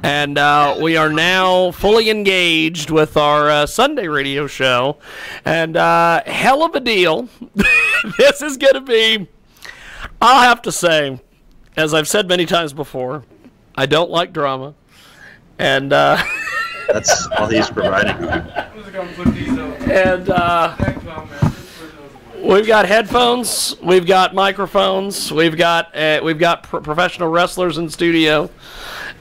And we are now fully engaged with our Sunday radio show. And hell of a deal. This is going to be, I'll have to say, as I've said many times before, I don't like drama. And that's all he's providing. And we've got headphones, we've got microphones, we've got professional wrestlers in studio,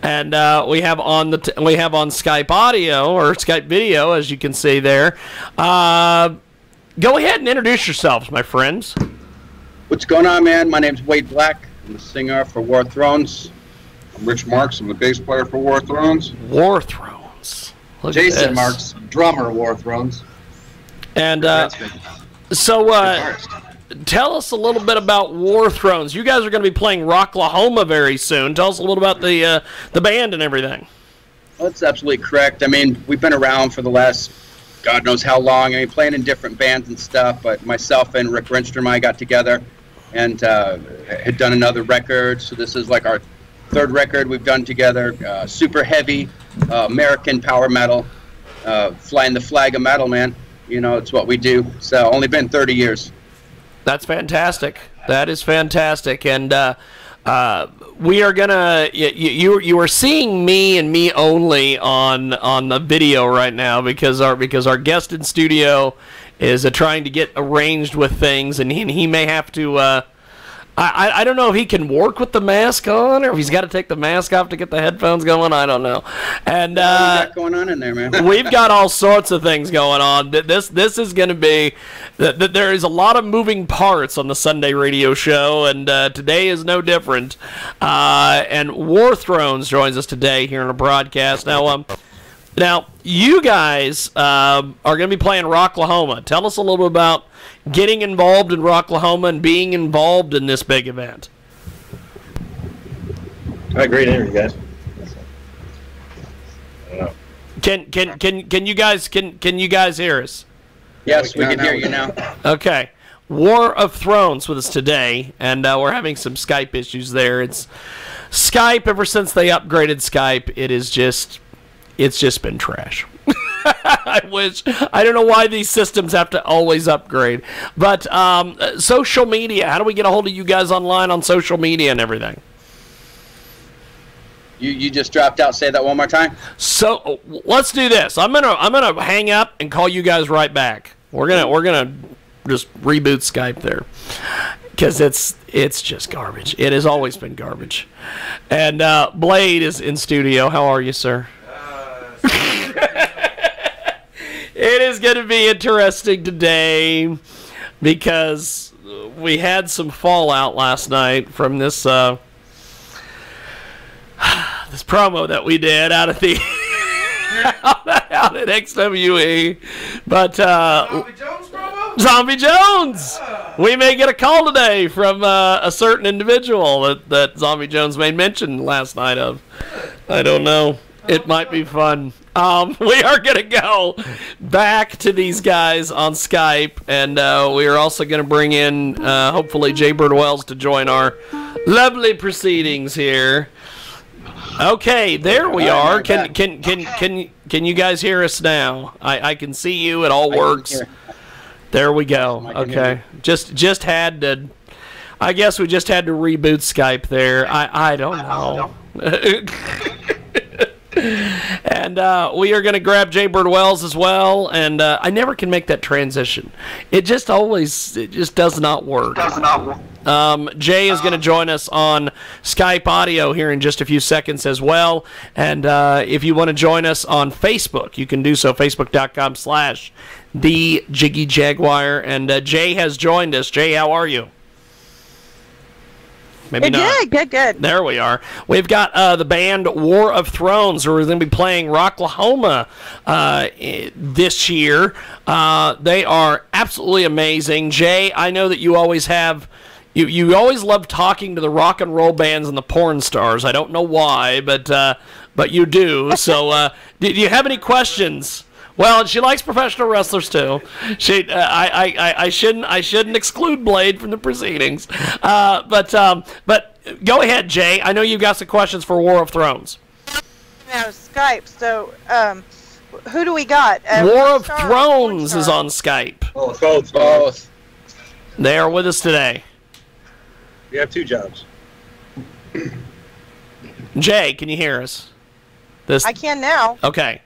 and we have on Skype audio or Skype video, as you can see there. Go ahead and introduce yourselves, my friends. What's going on, man? My name's Wade Black. I'm the singer for War of Thrones. I'm Rich Marks. I'm the bass player for War of Thrones. War of Thrones. Look Jason Marks, drummer, War of Thrones. And so, tell us a little bit about War of Thrones. You guys are going to be playing Rocklahoma very soon. Tell us a little about the band and everything. Well, that's absolutely correct. I mean, we've been around for the last God knows how long. I mean, playing in different bands and stuff. But myself and Rick Renstrom and I got together and had done another record. So this is like our third record we've done together. Super heavy American power metal, flying the flag of metal, man. You know, it's what we do. So only been 30 years. That's fantastic. That is fantastic. And we are gonna. You are seeing me and me only on the video right now because our guest in studio is trying to get arranged with things, and he may have to. I don't know if he can work with the mask on, or if he's got to take the mask off to get the headphones going. I don't know. And what do you got going on in there, man? We've got all sorts of things going on. This is going to be that there is a lot of moving parts on the Sunday radio show, and today is no different. And War Thrones joins us today here in a broadcast. Now you guys are going to be playing Rocklahoma. Tell us a little bit about getting involved in Rocklahoma and being involved in this big event. All right, great interview, guys. Can you guys hear us? Yes, we can hear you now. Okay. War of Thrones with us today, and we're having some Skype issues there. It's Skype, ever since they upgraded Skype, it's just been trash. I don't know why these systems have to always upgrade. But social media, how do we get a hold of you guys online on social media and everything? You just dropped out. Say that one more time. So let's do this. I'm gonna hang up and call you guys right back. We're gonna just reboot Skype there, because it's just garbage. It has always been garbage. And Blade is in studio. How are you, sir? It is going to be interesting today because we had some fallout last night from this this promo that we did out of the out at XWE. But Zombie Jones promo? Zombie Jones! We may get a call today from a certain individual that Zombie Jones made mention last night of. I don't know. It might be fun. We are going to go back to these guys on Skype, and we are also going to bring in, hopefully, Jay Birdwells to join our lovely proceedings here. Okay, there we are. Can you guys hear us now? I can see you. It all works. There we go. Okay, just had to. I guess we just had to reboot Skype there. I don't know. And we are going to grab Jay Birdwells as well, and I never can make that transition. It just does not work. Jay is going to join us on Skype audio here in just a few seconds as well, and if you want to join us on Facebook, you can do so, facebook.com/the Jiggy Jaguar, and Jay has joined us. Jay, how are you? Maybe not. Good. There we are. We've got the band War of Thrones, who are going to be playing Rocklahoma this year. They are absolutely amazing. Jay, I know that you always have... You always love talking to the rock and roll bands and the porn stars. I don't know why, but you do. So do you have any questions? Well, she likes professional wrestlers too. I shouldn't exclude Blade from the proceedings. But go ahead, Jay. I know you've got some questions for War of Thrones. out of Skype. So, who do we got? War of Star or Thrones Porn is Star? on Skype. Both. They are with us today. We have 2 jobs. Jay, can you hear us? I can now. Okay.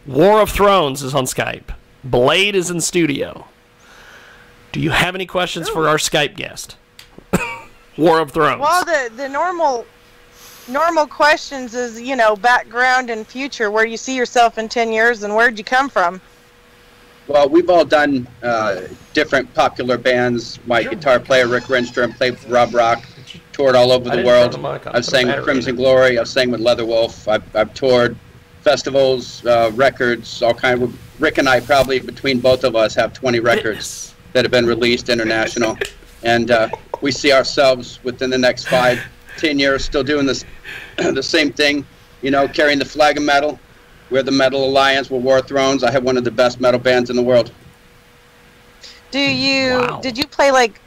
War of Thrones is on Skype. Blade is in studio. Do you have any questions for our Skype guest? War of Thrones. Well, the normal questions is, background and future. Where do you see yourself in 10 years, and where'd you come from? Well, we've all done different popular bands. My guitar player, Rick Renstrom, played with Rob Rock, toured all over the world. I've sang with Crimson Glory. I've sang with Leatherwolf. I've toured festivals, records, all kind of. Rick and I probably, between both of us, have 20 records that have been released international. And we see ourselves within the next 5, 10 years still doing this, the same thing, carrying the flag of metal. We're the Metal Alliance. We're War of Thrones. I have one of the best metal bands in the world. Did you play like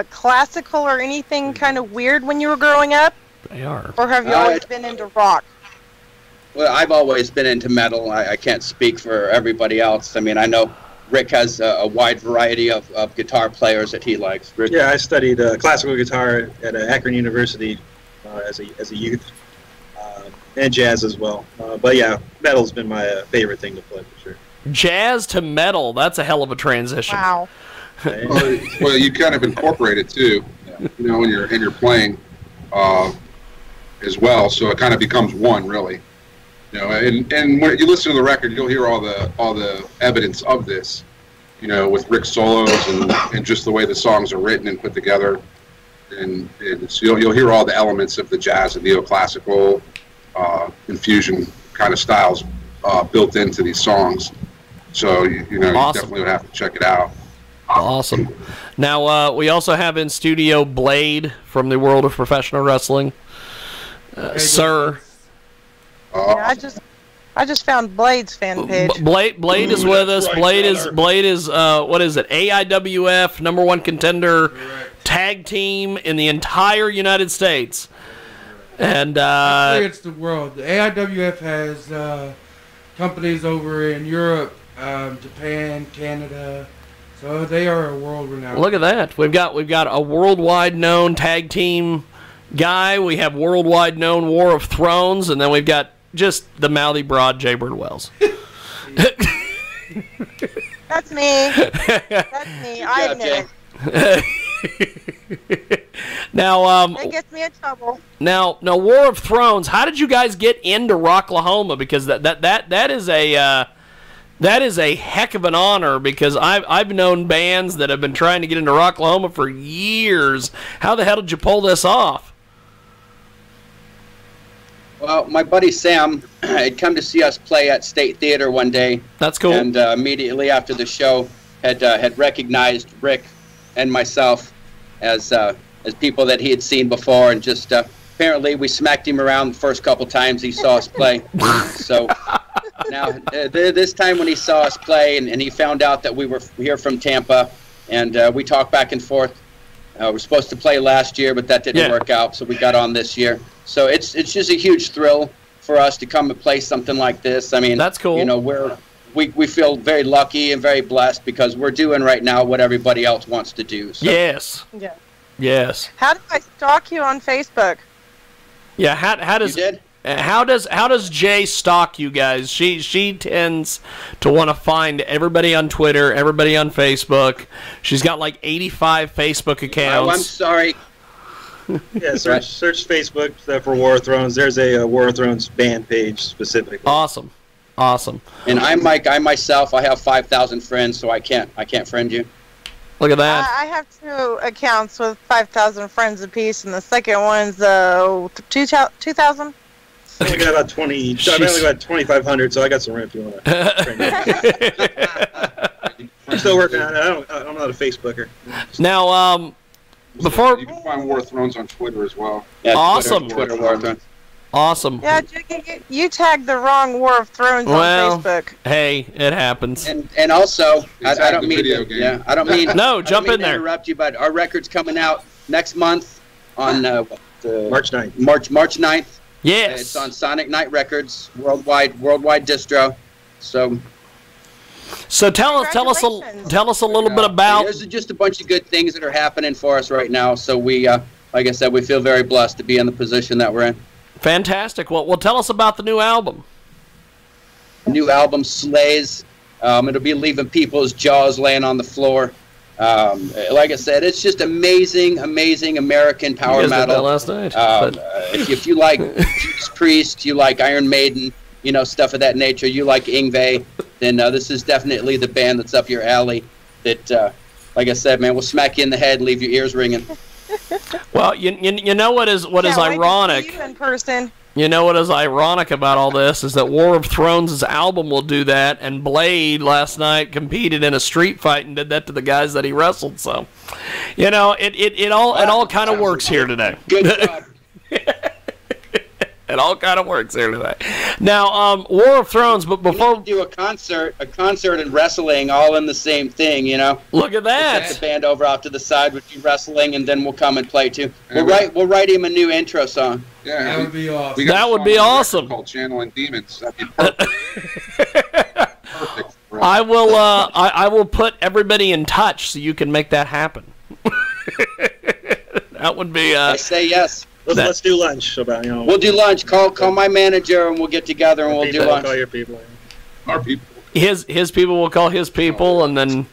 classical or anything kind of weird when you were growing up? They are. Or have you always been into rock? Well, I've always been into metal. I can't speak for everybody else. I mean, I know Rick has a wide variety of guitar players that he likes. Rick? Yeah, I studied classical guitar at Akron University as a youth, and jazz as well. But yeah, metal's been my favorite thing to play for sure. Jazz to metal, that's a hell of a transition. Wow. Well, you kind of incorporate it too, when you're playing as well. So it kind of becomes one, really. And when you listen to the record, you'll hear all the evidence of this. With Rick's solos and just the way the songs are written and put together, and so you'll hear all the elements of the jazz and neoclassical infusion kind of styles built into these songs. So you definitely would have to check it out. Awesome. Now we also have in studio Blade from the world of professional wrestling. Sir. I just found Blade's fan page. Blade is with us. Blade is what is it? AIWF #1 contender tag team in the entire United States. And actually, it's the world. The AIWF has companies over in Europe, Japan, Canada. So they are a world-renowned. Look at that. We've got a worldwide known tag team guy. We have worldwide known War of Thrones, and then we've got just the mouthy broad Jaybird Wells. That's me. That's me. I admit it. Now, that gets me in trouble. Now, War of Thrones. How did you guys get into Rocklahoma? Because that is a heck of an honor. Because I've known bands that have been trying to get into Rocklahoma for years. How the hell did you pull this off? Well, my buddy Sam had come to see us play at State Theater one day. That's cool. And immediately after the show, had recognized Rick and myself as people that he had seen before, and just apparently we smacked him around the first couple times he saw us play. So now this time when he saw us play and he found out that we were here from Tampa, and we talked back and forth. We were supposed to play last year, but that didn't work out, so we got on this year. So it's just a huge thrill for us to come and play something like this. I mean, that's cool. We feel very lucky and very blessed because we're doing right now what everybody else wants to do. So. Yes. Yeah. Yes. How do I stalk you on Facebook? Yeah. How does you did? How does Jay stalk you guys? She tends to want to find everybody on Twitter, everybody on Facebook. She's got like 85 Facebook accounts. Oh, I'm sorry. Yeah, search Facebook for War of Thrones. There's a War of Thrones band page specifically. Awesome. And I'm Mike. I myself, I have 5,000 friends, so I can't friend you. Look at that. I have 2 accounts with 5,000 friends apiece, and the second one's 2,000. I only got about 20. I've only got 2,500, so I got some room if you want to. I'm still working on it. I'm not a Facebooker. Now, before you can find War of Thrones on Twitter as well. Yeah, awesome. Twitter War of Thrones. Awesome. Yeah, Jiggy, you tagged the wrong War of Thrones on Facebook. Hey, it happens. And also, I don't mean I don't mean no. Jump in there. Interrupt you, but our record's coming out next month on March 9th. March 9th. Yes. It's on Sonic Night Records, worldwide distro. So tell us a little bit about. There's just a bunch of good things that are happening for us right now. So we, like I said, we feel very blessed to be in the position that we're in. Fantastic. Well, tell us about the new album. New album slays. It'll be leaving people's jaws laying on the floor. Like I said, it's just amazing American power metal. Last night. If you like Judas Priest, you like Iron Maiden, stuff of that nature, you like Yngwie, then this is definitely the band that's up your alley. That, like I said, man, will smack you in the head, leave your ears ringing. Well, you know what is ironic? You in person. You know what is ironic about all this is that War of Thrones' album will do that, and Blade last night competed in a street fight and did that to the guys that he wrestled. So, it all kind of works here today. Good job. It all kind of works here today. Now, War of Thrones, but before do a concert and wrestling all in the same thing, Look at that. Set the band over off to the side with you wrestling, and then we'll come and play too. We'll write him a new intro song. Yeah, That would be awesome. That would be awesome. Called Channeling Demons. That'd be perfect. Perfect. I will put everybody in touch so you can make that happen. That would be. I say yes. Let's do lunch. We'll do lunch. Call my manager, and we'll get together and we'll do lunch. Call your people. Our people. His people will call his people, and then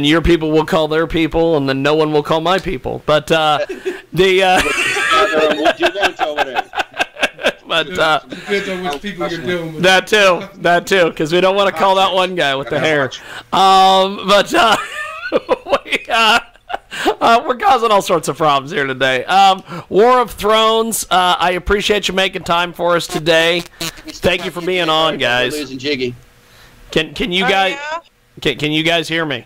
your people will call their people, and then no one will call my people. But We'll do lunch over there. But depends on which people you're dealing with. that too, because we don't want to call that one guy with the hair. We're causing all sorts of problems here today. War of Thrones. I appreciate you making time for us today. Thank you for being on, guys. We're losing Jiggy. Can you guys can you guys hear me?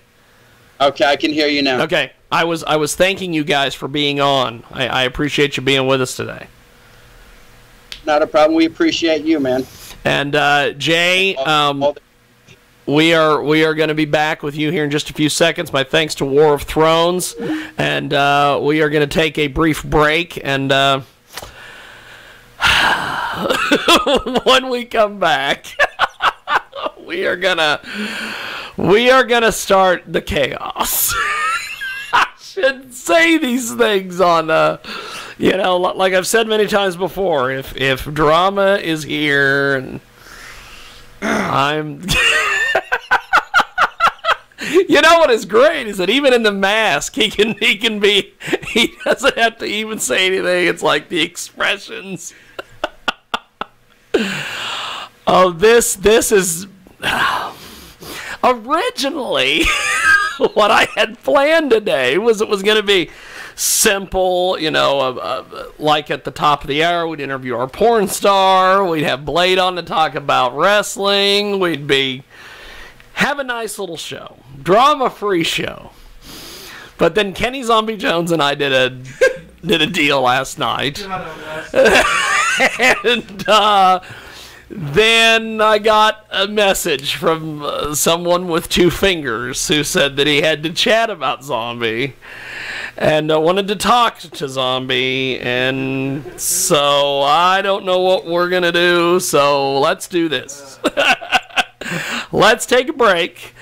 Okay, I can hear you now. Okay, I was thanking you guys for being on. I appreciate you being with us today. Not a problem. We appreciate you, man. And Jay, we are going to be back with you here in just a few seconds. My thanks to War of Thrones, and we are going to take a brief break. And when we come back, we are gonna start the chaos. I shouldn't say these things on like I've said many times before. If drama is here, and I'm. You know what is great is that even in the mask, he doesn't have to even say anything. It's like the expressions. Oh, this is originally what I had planned today was it was going to be simple, like at the top of the hour, we'd interview our porn star, we'd have Blade on to talk about wrestling, we'd have a nice little show, drama-free show. But then Kenny Zombie Jones and I did a deal last night, and then I got a message from someone with two fingers who said that he had to chat about Zombie and wanted to talk to Zombie, and so I don't know what we're going to do, so let's do this. Let's take a break.